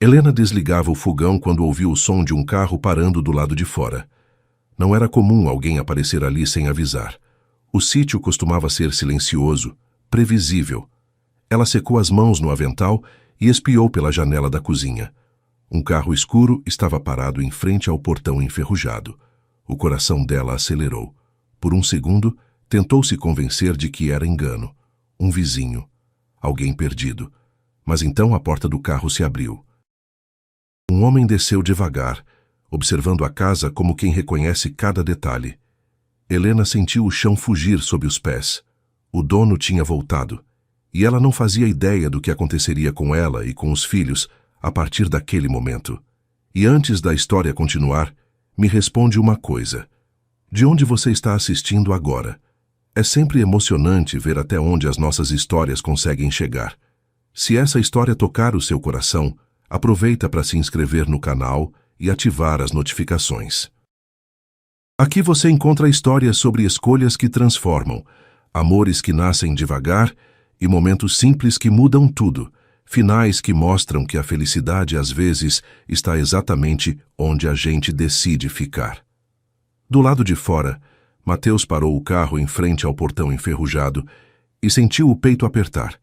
Helena desligava o fogão quando ouviu o som de um carro parando do lado de fora. Não era comum alguém aparecer ali sem avisar. O sítio costumava ser silencioso, previsível. Ela secou as mãos no avental e espiou pela janela da cozinha. Um carro escuro estava parado em frente ao portão enferrujado. O coração dela acelerou. Por um segundo, tentou se convencer de que era engano. Um vizinho. Alguém perdido. Mas então a porta do carro se abriu. Um homem desceu devagar, observando a casa como quem reconhece cada detalhe. Helena sentiu o chão fugir sob os pés. O dono tinha voltado, e ela não fazia ideia do que aconteceria com ela e com os filhos a partir daquele momento. E antes da história continuar, me responde uma coisa. De onde você está assistindo agora? É sempre emocionante ver até onde as nossas histórias conseguem chegar. Se essa história tocar o seu coração, aproveita para se inscrever no canal e ativar as notificações. Aqui você encontra histórias sobre escolhas que transformam, amores que nascem devagar e momentos simples que mudam tudo, finais que mostram que a felicidade às vezes está exatamente onde a gente decide ficar. Do lado de fora, Mateus parou o carro em frente ao portão enferrujado e sentiu o peito apertar.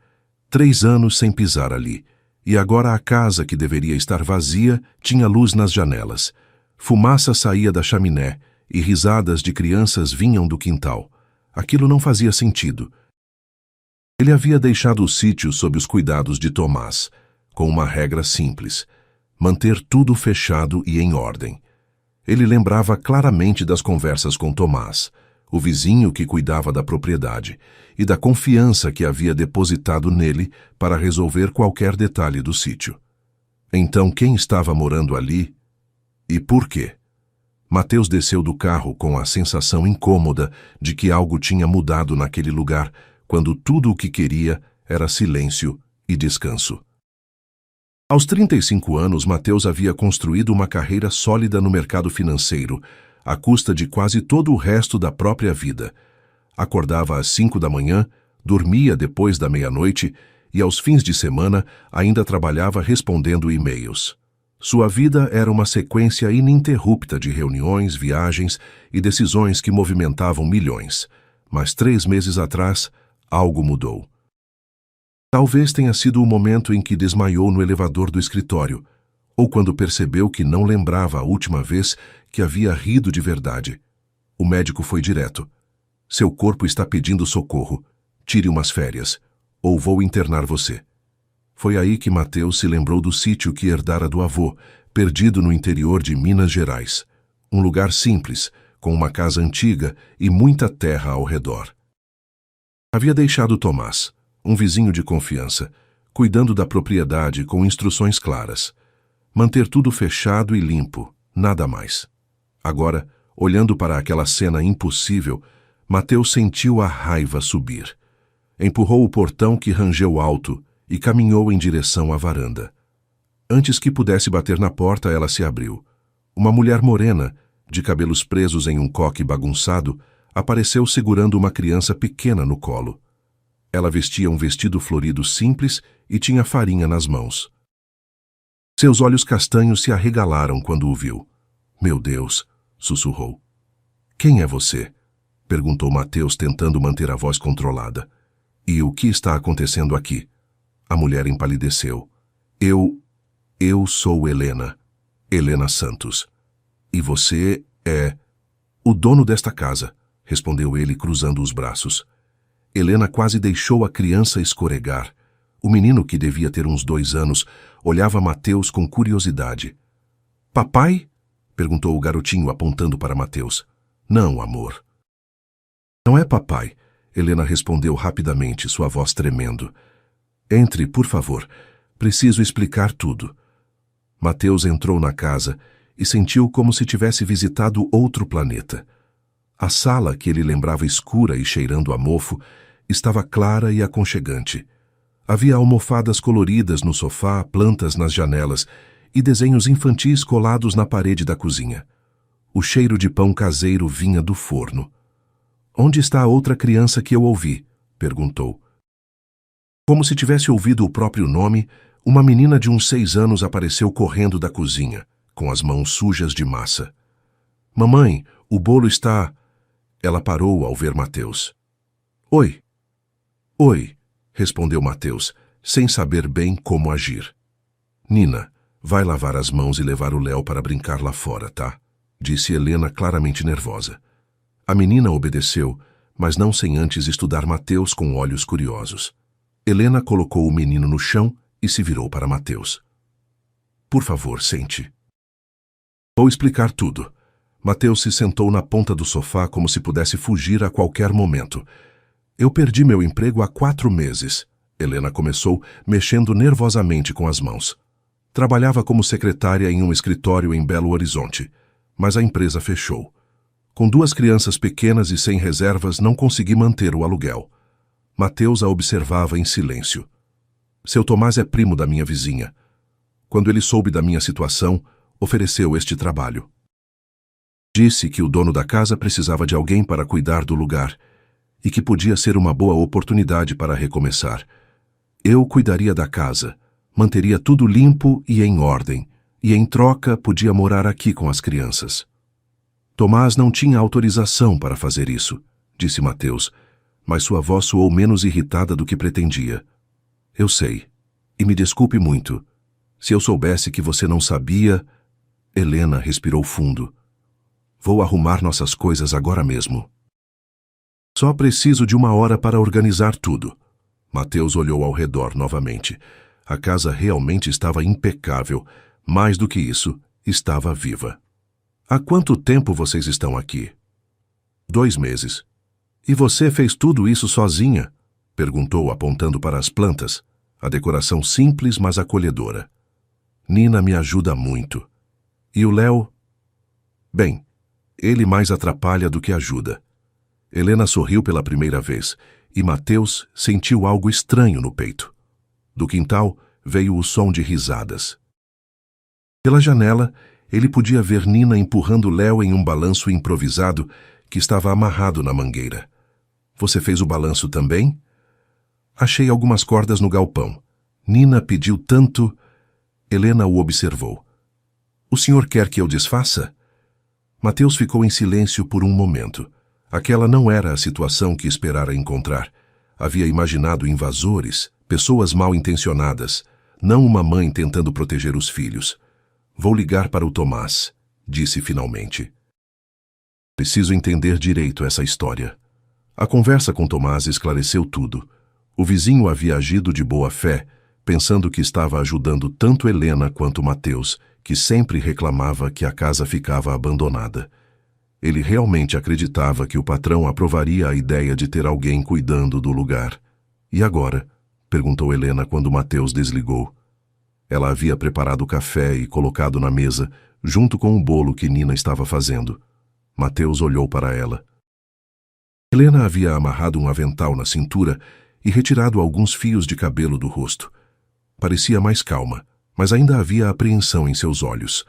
3 anos sem pisar ali. E agora a casa, que deveria estar vazia, tinha luz nas janelas. Fumaça saía da chaminé e risadas de crianças vinham do quintal. Aquilo não fazia sentido. Ele havia deixado o sítio sob os cuidados de Tomás, com uma regra simples: manter tudo fechado e em ordem. Ele lembrava claramente das conversas com Tomás, o vizinho que cuidava da propriedade, e da confiança que havia depositado nele para resolver qualquer detalhe do sítio. Então quem estava morando ali? E por quê? Mateus desceu do carro com a sensação incômoda de que algo tinha mudado naquele lugar, quando tudo o que queria era silêncio e descanso. Aos 35 anos, Mateus havia construído uma carreira sólida no mercado financeiro, à custa de quase todo o resto da própria vida. Acordava às 5 da manhã, dormia depois da meia-noite e aos fins de semana ainda trabalhava respondendo e-mails. Sua vida era uma sequência ininterrupta de reuniões, viagens e decisões que movimentavam milhões. Mas 3 meses atrás, algo mudou. Talvez tenha sido o momento em que desmaiou no elevador do escritório, ou quando percebeu que não lembrava a última vez que havia rido de verdade. O médico foi direto. Seu corpo está pedindo socorro. Tire umas férias, ou vou internar você. Foi aí que Mateus se lembrou do sítio que herdara do avô, perdido no interior de Minas Gerais. Um lugar simples, com uma casa antiga e muita terra ao redor. Havia deixado Tomás, um vizinho de confiança, cuidando da propriedade com instruções claras. Manter tudo fechado e limpo, nada mais. Agora, olhando para aquela cena impossível, Mateus sentiu a raiva subir. Empurrou o portão que rangeu alto e caminhou em direção à varanda. Antes que pudesse bater na porta, ela se abriu. Uma mulher morena, de cabelos presos em um coque bagunçado, apareceu segurando uma criança pequena no colo. Ela vestia um vestido florido simples e tinha farinha nas mãos. Seus olhos castanhos se arregalaram quando o viu. Meu Deus, sussurrou. Quem é você? Perguntou Mateus, tentando manter a voz controlada. E o que está acontecendo aqui? A mulher empalideceu. Eu sou Helena. Helena Santos. E você é... O dono desta casa, respondeu ele, cruzando os braços. Helena quase deixou a criança escorregar. O menino, que devia ter uns 2 anos, olhava Mateus com curiosidade. Papai? Perguntou o garotinho, apontando para Mateus. Não, amor. Não é papai, Helena respondeu rapidamente, sua voz tremendo. Entre, por favor. Preciso explicar tudo. Mateus entrou na casa e sentiu como se tivesse visitado outro planeta. A sala, que ele lembrava escura e cheirando a mofo, estava clara e aconchegante. Havia almofadas coloridas no sofá, plantas nas janelas e desenhos infantis colados na parede da cozinha. O cheiro de pão caseiro vinha do forno. Onde está a outra criança que eu ouvi? Perguntou. Como se tivesse ouvido o próprio nome, uma menina de uns 6 anos apareceu correndo da cozinha, com as mãos sujas de massa. Mamãe, o bolo está... Ela parou ao ver Mateus. Oi. Oi, respondeu Mateus, sem saber bem como agir. Nina, vai lavar as mãos e levar o Léo para brincar lá fora, tá? Disse Helena claramente nervosa. A menina obedeceu, mas não sem antes estudar Mateus com olhos curiosos. Helena colocou o menino no chão e se virou para Mateus. Por favor, sente. Vou explicar tudo. Mateus se sentou na ponta do sofá como se pudesse fugir a qualquer momento. Eu perdi meu emprego há 4 meses. Helena começou, mexendo nervosamente com as mãos. Trabalhava como secretária em um escritório em Belo Horizonte, mas a empresa fechou. Com 2 crianças pequenas e sem reservas, não consegui manter o aluguel. Mateus a observava em silêncio. Seu Tomás é primo da minha vizinha. Quando ele soube da minha situação, ofereceu este trabalho. Disse que o dono da casa precisava de alguém para cuidar do lugar e que podia ser uma boa oportunidade para recomeçar. Eu cuidaria da casa, manteria tudo limpo e em ordem, e em troca podia morar aqui com as crianças. Tomás não tinha autorização para fazer isso, disse Mateus, mas sua voz soou menos irritada do que pretendia. Eu sei, e me desculpe muito. Se eu soubesse que você não sabia... Helena respirou fundo. Vou arrumar nossas coisas agora mesmo. Só preciso de 1 hora para organizar tudo. Mateus olhou ao redor novamente. A casa realmente estava impecável. Mais do que isso, estava viva. Há quanto tempo vocês estão aqui? 2 meses. E você fez tudo isso sozinha? Perguntou, apontando para as plantas. A decoração simples, mas acolhedora. Nina me ajuda muito. E o Léo? Bem, ele mais atrapalha do que ajuda. Helena sorriu pela primeira vez, e Mateus sentiu algo estranho no peito. Do quintal veio o som de risadas. Pela janela, ele podia ver Nina empurrando Léo em um balanço improvisado que estava amarrado na mangueira. Você fez o balanço também? Achei algumas cordas no galpão. Nina pediu tanto... Helena o observou. O senhor quer que eu desfaça? Mateus ficou em silêncio por um momento. Aquela não era a situação que esperara encontrar. Havia imaginado invasores, pessoas mal intencionadas, não uma mãe tentando proteger os filhos. Vou ligar para o Tomás, disse finalmente. Preciso entender direito essa história. A conversa com Tomás esclareceu tudo. O vizinho havia agido de boa fé, pensando que estava ajudando tanto Helena quanto Mateus, que sempre reclamava que a casa ficava abandonada. Ele realmente acreditava que o patrão aprovaria a ideia de ter alguém cuidando do lugar. E agora? Perguntou Helena quando Mateus desligou. Ela havia preparado o café e colocado na mesa, junto com o bolo que Nina estava fazendo. Mateus olhou para ela. Helena havia amarrado um avental na cintura e retirado alguns fios de cabelo do rosto. Parecia mais calma, mas ainda havia apreensão em seus olhos.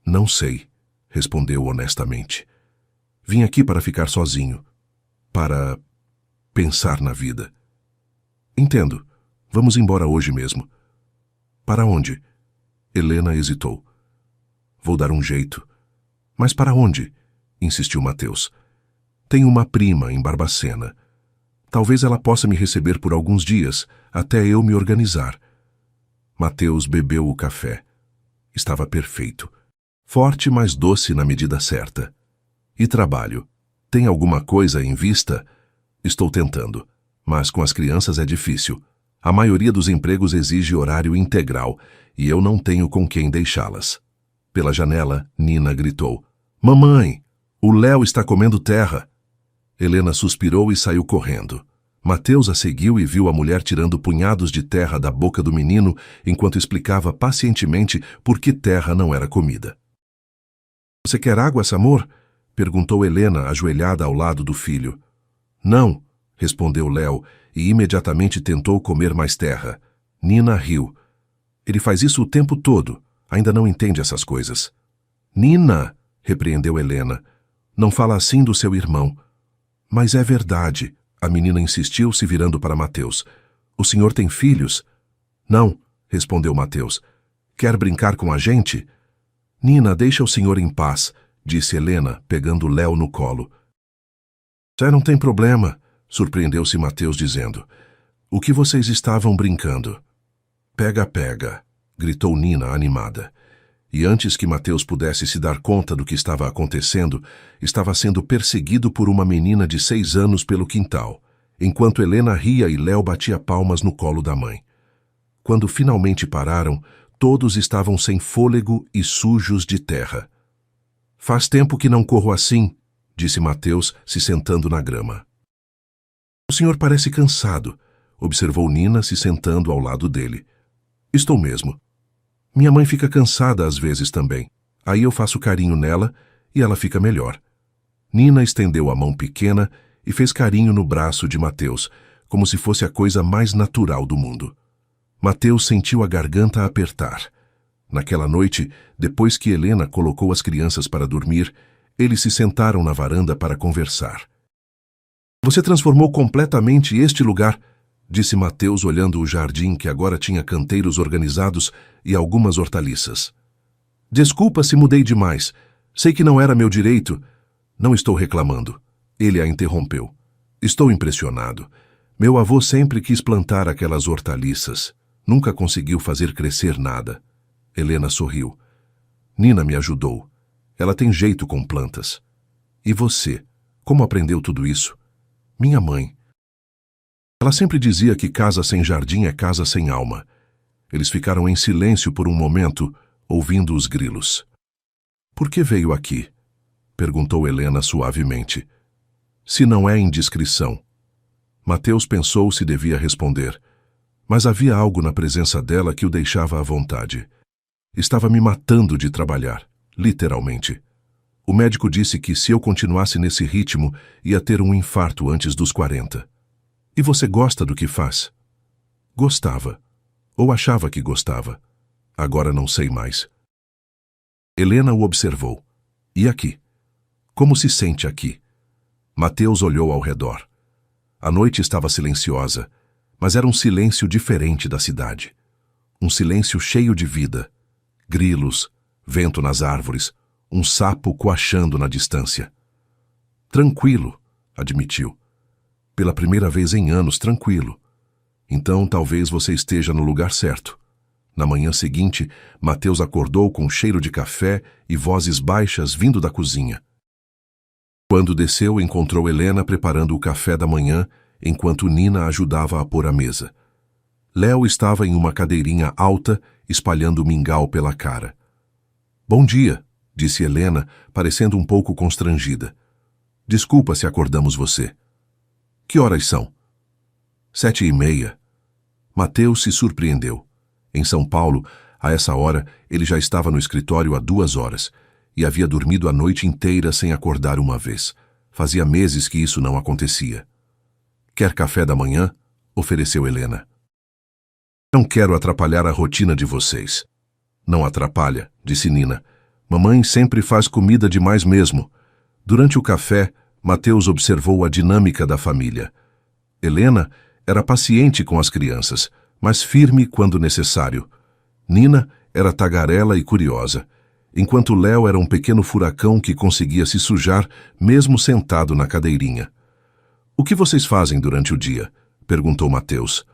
Não sei, respondeu honestamente. Vim aqui para ficar sozinho, para pensar na vida. Entendo. Vamos embora hoje mesmo. Para onde? Helena hesitou. Vou dar um jeito. Mas para onde? Insistiu Mateus. Tenho uma prima em Barbacena. Talvez ela possa me receber por alguns dias, até eu me organizar. Mateus bebeu o café. Estava perfeito. Forte, mas doce na medida certa. E trabalho? Tem alguma coisa em vista? Estou tentando, mas com as crianças é difícil. A maioria dos empregos exige horário integral e eu não tenho com quem deixá-las. Pela janela, Nina gritou. Mamãe, o Léo está comendo terra. Helena suspirou e saiu correndo. Mateus a seguiu e viu a mulher tirando punhados de terra da boca do menino enquanto explicava pacientemente por que terra não era comida. Você quer água, Samor? Perguntou Helena, ajoelhada ao lado do filho. Não, respondeu Léo e imediatamente tentou comer mais terra. Nina riu. Ele faz isso o tempo todo. Ainda não entende essas coisas. Nina, repreendeu Helena, não fala assim do seu irmão. Mas é verdade, a menina insistiu, se virando para Mateus. O senhor tem filhos? Não, respondeu Mateus. Quer brincar com a gente? Nina, deixa o senhor em paz, disse Helena, pegando Léo no colo. Não tem problema, surpreendeu-se Mateus dizendo. O que vocês estavam brincando? Pega, pega, gritou Nina animada. E antes que Mateus pudesse se dar conta do que estava acontecendo, estava sendo perseguido por uma menina de 6 anos pelo quintal, enquanto Helena ria e Léo batia palmas no colo da mãe. Quando finalmente pararam, todos estavam sem fôlego e sujos de terra. Faz tempo que não corro assim, disse Mateus, se sentando na grama. O senhor parece cansado, observou Nina, se sentando ao lado dele. Estou mesmo. Minha mãe fica cansada às vezes também. Aí eu faço carinho nela e ela fica melhor. Nina estendeu a mão pequena e fez carinho no braço de Mateus, como se fosse a coisa mais natural do mundo. Mateus sentiu a garganta apertar. Naquela noite, depois que Helena colocou as crianças para dormir, eles se sentaram na varanda para conversar. Você transformou completamente este lugar, disse Mateus olhando o jardim que agora tinha canteiros organizados e algumas hortaliças. Desculpa se mudei demais. Sei que não era meu direito. Não estou reclamando. Ele a interrompeu. Estou impressionado. Meu avô sempre quis plantar aquelas hortaliças. Nunca conseguiu fazer crescer nada. Helena sorriu. Nina me ajudou. Ela tem jeito com plantas. E você? Como aprendeu tudo isso? Minha mãe. Ela sempre dizia que casa sem jardim é casa sem alma. Eles ficaram em silêncio por um momento, ouvindo os grilos. Por que veio aqui? Perguntou Helena suavemente. Se não é indiscrição. Mateus pensou se devia responder, mas havia algo na presença dela que o deixava à vontade. Estava me matando de trabalhar, literalmente. O médico disse que se eu continuasse nesse ritmo, ia ter um infarto antes dos 40. E você gosta do que faz? Gostava. Ou achava que gostava. Agora não sei mais. Helena o observou. E aqui? Como se sente aqui? Mateus olhou ao redor. A noite estava silenciosa, mas era um silêncio diferente da cidade. Um silêncio cheio de vida. Grilos, vento nas árvores, um sapo coachando na distância. Tranquilo, admitiu. Pela primeira vez em anos, tranquilo. Então talvez você esteja no lugar certo. Na manhã seguinte, Mateus acordou com cheiro de café e vozes baixas vindo da cozinha. Quando desceu, encontrou Helena preparando o café da manhã, enquanto Nina ajudava a pôr a mesa. Léo estava em uma cadeirinha alta, espalhando mingau pela cara. Bom dia, disse Helena, parecendo um pouco constrangida. Desculpa se acordamos você. Que horas são? 7:30. Mateus se surpreendeu. Em São Paulo, a essa hora, ele já estava no escritório há 2 horas e havia dormido a noite inteira sem acordar uma vez. Fazia meses que isso não acontecia. Quer café da manhã? Ofereceu Helena. Não quero atrapalhar a rotina de vocês. Não atrapalha, disse Nina. Mamãe sempre faz comida demais mesmo. Durante o café, Mateus observou a dinâmica da família. Helena era paciente com as crianças, mas firme quando necessário. Nina era tagarela e curiosa, enquanto Léo era um pequeno furacão que conseguia se sujar mesmo sentado na cadeirinha. O que vocês fazem durante o dia? Perguntou Mateus.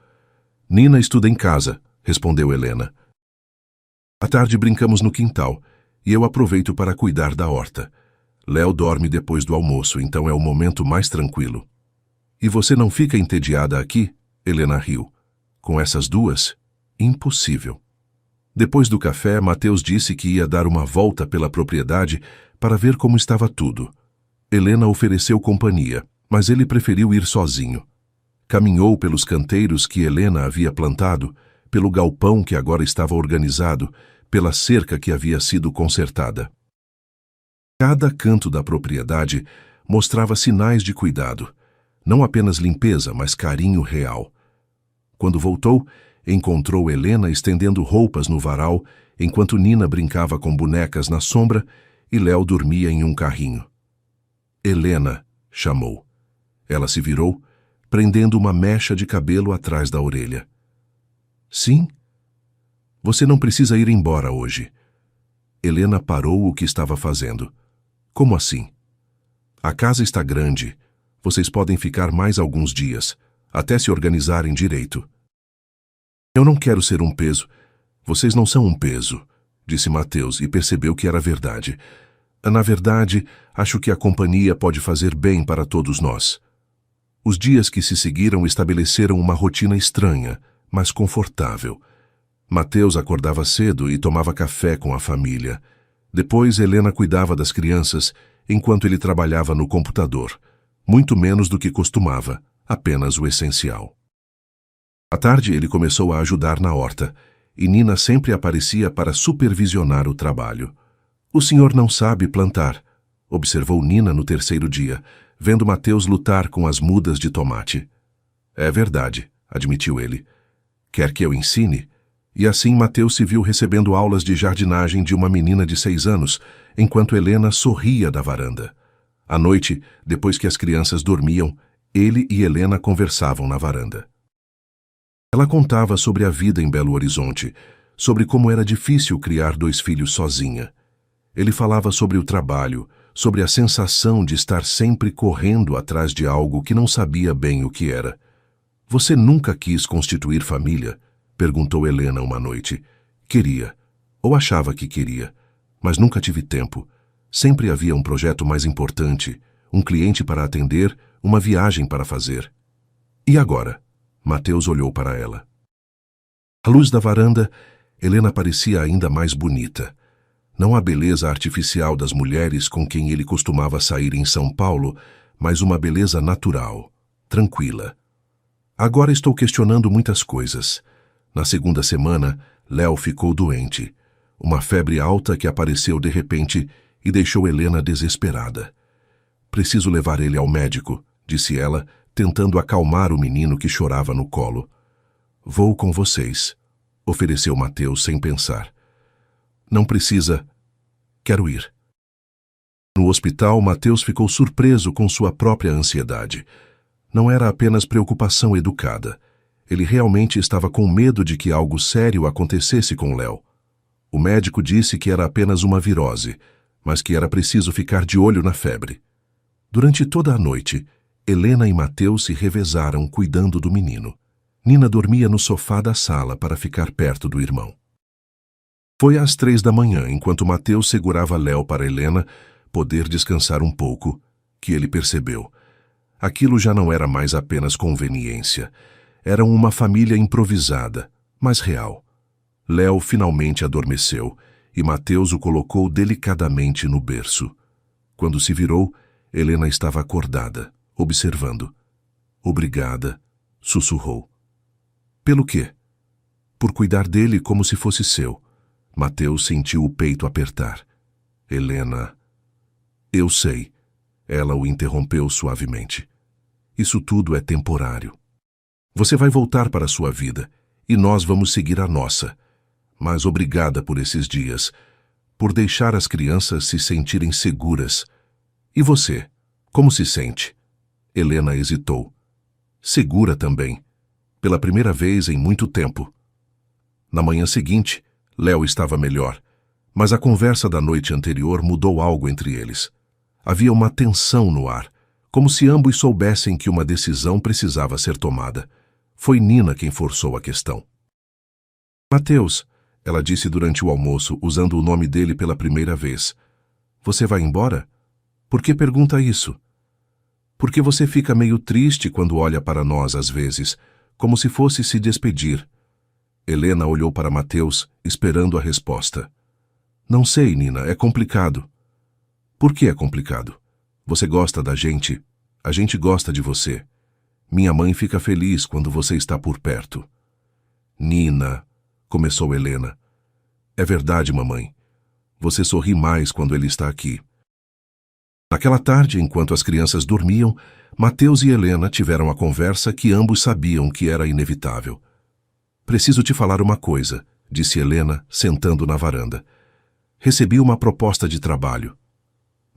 Nina estuda em casa, respondeu Helena. À tarde brincamos no quintal, e eu aproveito para cuidar da horta. Léo dorme depois do almoço, então é o momento mais tranquilo. E você não fica entediada aqui? Helena riu. Com essas duas? Impossível. Depois do café, Mateus disse que ia dar uma volta pela propriedade para ver como estava tudo. Helena ofereceu companhia, mas ele preferiu ir sozinho. Caminhou pelos canteiros que Helena havia plantado, pelo galpão que agora estava organizado, pela cerca que havia sido consertada. Cada canto da propriedade mostrava sinais de cuidado, não apenas limpeza, mas carinho real. Quando voltou, encontrou Helena estendendo roupas no varal, enquanto Nina brincava com bonecas na sombra e Léo dormia em um carrinho. Helena, chamou. Ela se virou, prendendo uma mecha de cabelo atrás da orelha. Sim? Você não precisa ir embora hoje. Helena parou o que estava fazendo. Como assim? A casa está grande. Vocês podem ficar mais alguns dias, até se organizarem direito. Eu não quero ser um peso. Vocês não são um peso, disse Mateus e percebeu que era verdade. Na verdade, acho que a companhia pode fazer bem para todos nós. Os dias que se seguiram estabeleceram uma rotina estranha, mas confortável. Mateus acordava cedo e tomava café com a família. Depois, Helena cuidava das crianças, enquanto ele trabalhava no computador. Muito menos do que costumava, apenas o essencial. À tarde, ele começou a ajudar na horta, e Nina sempre aparecia para supervisionar o trabalho. O senhor não sabe plantar, observou Nina no terceiro dia, vendo Mateus lutar com as mudas de tomate. É verdade, admitiu ele. Quer que eu ensine? E assim Mateus se viu recebendo aulas de jardinagem de uma menina de 6 anos, enquanto Helena sorria da varanda. À noite, depois que as crianças dormiam, ele e Helena conversavam na varanda. Ela contava sobre a vida em Belo Horizonte, sobre como era difícil criar 2 filhos sozinha. Ele falava sobre o trabalho, sobre a sensação de estar sempre correndo atrás de algo que não sabia bem o que era. Você nunca quis constituir família? Perguntou Helena uma noite. Queria, ou achava que queria, mas nunca tive tempo. Sempre havia um projeto mais importante, um cliente para atender, uma viagem para fazer. E agora? Mateus olhou para ela. À luz da varanda, Helena parecia ainda mais bonita. Não a beleza artificial das mulheres com quem ele costumava sair em São Paulo, mas uma beleza natural, tranquila. Agora estou questionando muitas coisas. Na segunda semana, Léo ficou doente. Uma febre alta que apareceu de repente e deixou Helena desesperada. Preciso levar ele ao médico, disse ela, tentando acalmar o menino que chorava no colo. Vou com vocês, ofereceu Mateus sem pensar. Não precisa. Quero ir. No hospital, Mateus ficou surpreso com sua própria ansiedade. Não era apenas preocupação educada. Ele realmente estava com medo de que algo sério acontecesse com Léo. O médico disse que era apenas uma virose, mas que era preciso ficar de olho na febre. Durante toda a noite, Helena e Mateus se revezaram cuidando do menino. Nina dormia no sofá da sala para ficar perto do irmão. Foi às 3 da manhã, enquanto Mateus segurava Léo para Helena poder descansar um pouco, que ele percebeu. Aquilo já não era mais apenas conveniência. Eram uma família improvisada, mas real. Léo finalmente adormeceu e Mateus o colocou delicadamente no berço. Quando se virou, Helena estava acordada, observando. Obrigada, sussurrou. Pelo quê? Por cuidar dele como se fosse seu. Mateus sentiu o peito apertar. Helena... Eu sei. Ela o interrompeu suavemente. Isso tudo é temporário. Você vai voltar para a sua vida, e nós vamos seguir a nossa. Mas obrigada por esses dias, por deixar as crianças se sentirem seguras. E você, como se sente? Helena hesitou. Segura também. Pela primeira vez em muito tempo. Na manhã seguinte, Léo estava melhor, mas a conversa da noite anterior mudou algo entre eles. Havia uma tensão no ar, como se ambos soubessem que uma decisão precisava ser tomada. Foi Nina quem forçou a questão. Mateus, ela disse durante o almoço, usando o nome dele pela primeira vez. Você vai embora? Por que pergunta isso? Porque você fica meio triste quando olha para nós às vezes, como se fosse se despedir. Helena olhou para Mateus, esperando a resposta. Não sei, Nina, é complicado. Por que é complicado? Você gosta da gente, a gente gosta de você. Minha mãe fica feliz quando você está por perto. Nina, começou Helena. É verdade, mamãe. Você sorri mais quando ele está aqui. Naquela tarde, enquanto as crianças dormiam, Mateus e Helena tiveram a conversa que ambos sabiam que era inevitável. Preciso te falar uma coisa, disse Helena, sentando na varanda. Recebi uma proposta de trabalho.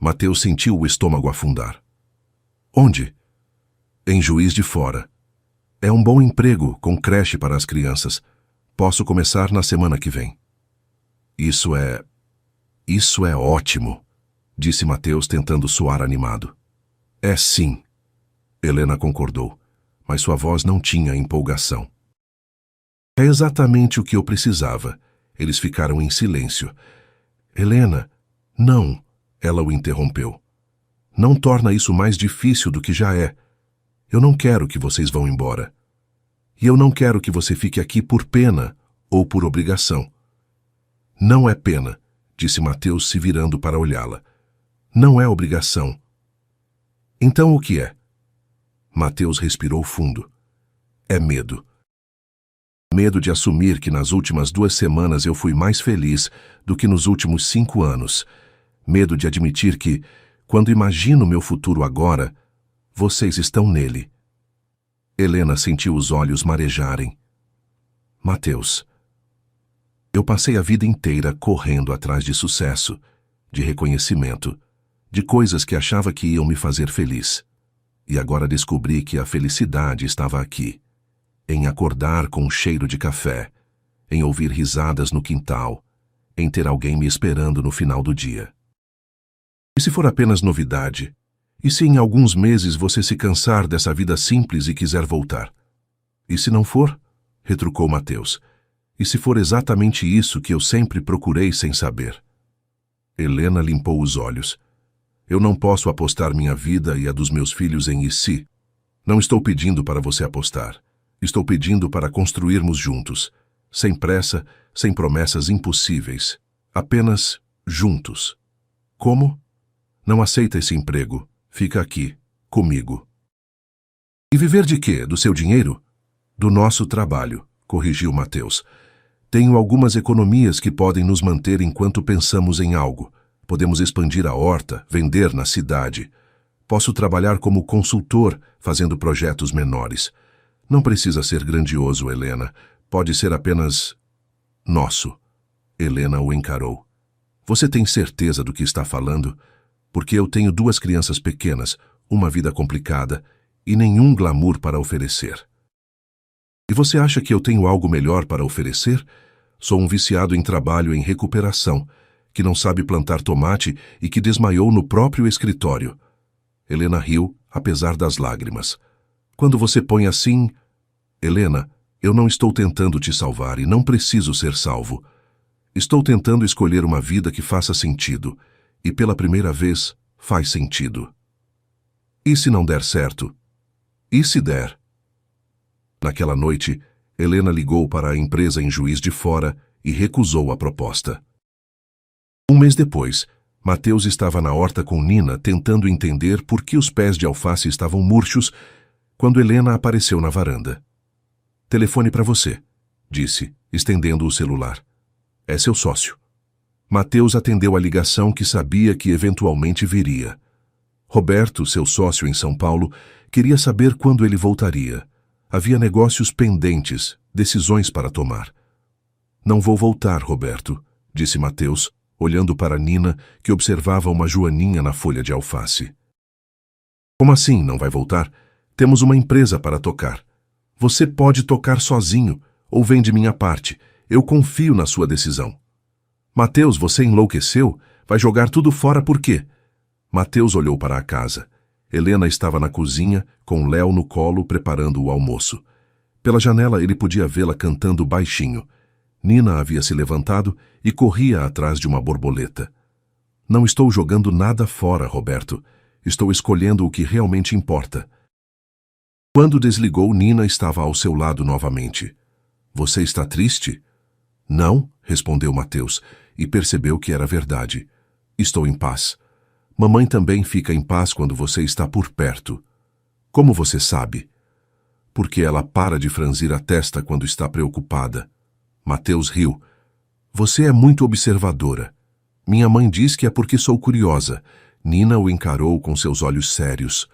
Mateus sentiu o estômago afundar. Onde? Em Juiz de Fora. É um bom emprego, com creche para as crianças. Posso começar na semana que vem. Isso é ótimo, disse Mateus tentando soar animado. É sim, Helena concordou, mas sua voz não tinha empolgação. É exatamente o que eu precisava. Eles ficaram em silêncio. Helena, não, ela o interrompeu. Não torna isso mais difícil do que já é. Eu não quero que vocês vão embora. E eu não quero que você fique aqui por pena ou por obrigação. Não é pena, disse Mateus se virando para olhá-la. Não é obrigação. Então o que é? Mateus respirou fundo. É medo. Medo de assumir que nas últimas 2 semanas eu fui mais feliz do que nos últimos 5 anos. Medo de admitir que, quando imagino meu futuro agora, vocês estão nele. Helena sentiu os olhos marejarem. Mateus, eu passei a vida inteira correndo atrás de sucesso, de reconhecimento, de coisas que achava que iam me fazer feliz. E agora descobri que a felicidade estava aqui, em acordar com um cheiro de café, em ouvir risadas no quintal, em ter alguém me esperando no final do dia. E se for apenas novidade? E se em alguns meses você se cansar dessa vida simples e quiser voltar? E se não for? Retrucou Mateus. E se for exatamente isso que eu sempre procurei sem saber? Helena limpou os olhos. Eu não posso apostar minha vida e a dos meus filhos em e se. Não estou pedindo para você apostar. Estou pedindo para construirmos juntos, sem pressa, sem promessas impossíveis, apenas juntos. Como? Não aceita esse emprego. Fica aqui, comigo. E viver de quê? Do seu dinheiro? Do nosso trabalho, corrigiu Mateus. Tenho algumas economias que podem nos manter enquanto pensamos em algo. Podemos expandir a horta, vender na cidade. Posso trabalhar como consultor, fazendo projetos menores. Não precisa ser grandioso, Helena. Pode ser apenas nosso. Helena o encarou. Você tem certeza do que está falando? Porque eu tenho 2 crianças pequenas, uma vida complicada e nenhum glamour para oferecer. E você acha que eu tenho algo melhor para oferecer? Sou um viciado em trabalho em recuperação, que não sabe plantar tomate e que desmaiou no próprio escritório. Helena riu, apesar das lágrimas. Quando você põe assim... Helena, eu não estou tentando te salvar e não preciso ser salvo. Estou tentando escolher uma vida que faça sentido. E pela primeira vez, faz sentido. E se não der certo? E se der? Naquela noite, Helena ligou para a empresa em Juiz de Fora e recusou a proposta. Um mês depois, Mateus estava na horta com Nina tentando entender por que os pés de alface estavam murchos quando Helena apareceu na varanda. Telefone para você, disse, estendendo o celular. É seu sócio. Mateus atendeu a ligação que sabia que eventualmente viria. Roberto, seu sócio em São Paulo, queria saber quando ele voltaria. Havia negócios pendentes, decisões para tomar. Não vou voltar, Roberto, disse Mateus, olhando para Nina, que observava uma joaninha na folha de alface. Como assim não vai voltar? Temos uma empresa para tocar. Você pode tocar sozinho, ou vem de minha parte. Eu confio na sua decisão. Mateus, você enlouqueceu? Vai jogar tudo fora por quê? Mateus olhou para a casa. Helena estava na cozinha, com Léo no colo, preparando o almoço. Pela janela ele podia vê-la cantando baixinho. Nina havia se levantado e corria atrás de uma borboleta. Não estou jogando nada fora, Roberto. Estou escolhendo o que realmente importa. Quando desligou, Nina estava ao seu lado novamente. Você está triste? Não, respondeu Mateus, e percebeu que era verdade. Estou em paz. Mamãe também fica em paz quando você está por perto. Como você sabe? Porque ela para de franzir a testa quando está preocupada. Mateus riu. Você é muito observadora. Minha mãe diz que é porque sou curiosa. Nina o encarou com seus olhos sérios.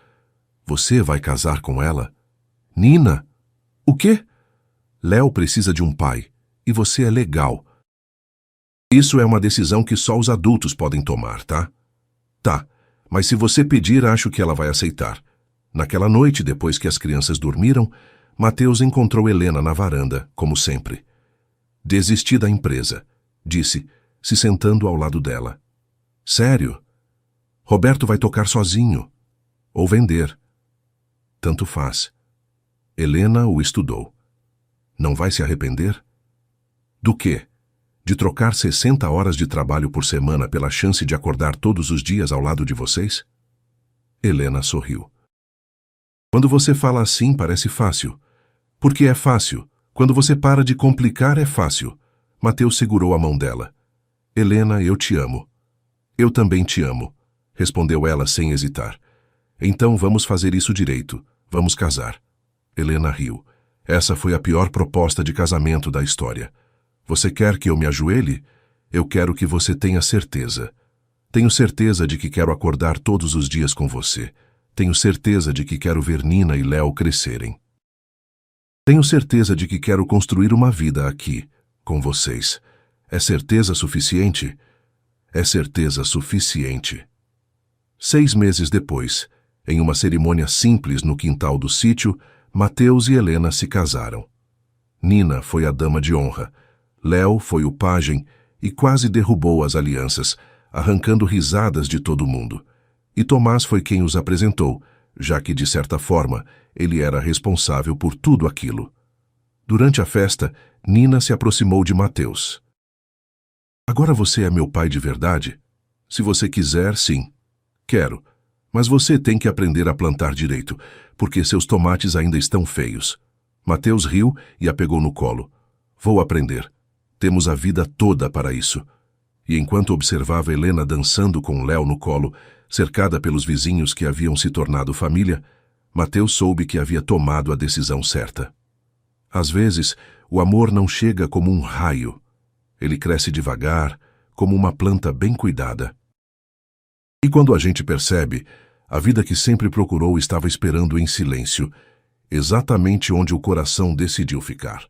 Você vai casar com ela? Nina? O quê? Léo precisa de um pai. E você é legal. Isso é uma decisão que só os adultos podem tomar, tá? Tá, mas se você pedir, acho que ela vai aceitar. Naquela noite, depois que as crianças dormiram, Mateus encontrou Helena na varanda, como sempre. Desisti da empresa, disse, se sentando ao lado dela. Sério? Roberto vai tocar sozinho. Ou vender. Tanto faz. Helena o estudou. Não vai se arrepender? Do quê? De trocar 60 horas de trabalho por semana pela chance de acordar todos os dias ao lado de vocês? Helena sorriu. Quando você fala assim, parece fácil. Porque é fácil. Quando você para de complicar, é fácil. Mateus segurou a mão dela. Helena, eu te amo. Eu também te amo, respondeu ela sem hesitar. Então vamos fazer isso direito. Vamos casar. Helena riu. Essa foi a pior proposta de casamento da história. Você quer que eu me ajoelhe? Eu quero que você tenha certeza. Tenho certeza de que quero acordar todos os dias com você. Tenho certeza de que quero ver Nina e Léo crescerem. Tenho certeza de que quero construir uma vida aqui, com vocês. É certeza suficiente? É certeza suficiente. 6 meses depois, em uma cerimônia simples no quintal do sítio, Mateus e Helena se casaram. Nina foi a dama de honra. Léo foi o pajem e quase derrubou as alianças, arrancando risadas de todo mundo. E Tomás foi quem os apresentou, já que, de certa forma, ele era responsável por tudo aquilo. Durante a festa, Nina se aproximou de Mateus. Agora você é meu pai de verdade? Se você quiser, sim. Quero. Mas você tem que aprender a plantar direito, porque seus tomates ainda estão feios. Mateus riu e a pegou no colo. Vou aprender. Temos a vida toda para isso. E enquanto observava Helena dançando com Léo no colo, cercada pelos vizinhos que haviam se tornado família, Mateus soube que havia tomado a decisão certa. Às vezes, o amor não chega como um raio. Ele cresce devagar, como uma planta bem cuidada. E quando a gente percebe, a vida que sempre procurou estava esperando em silêncio, exatamente onde o coração decidiu ficar.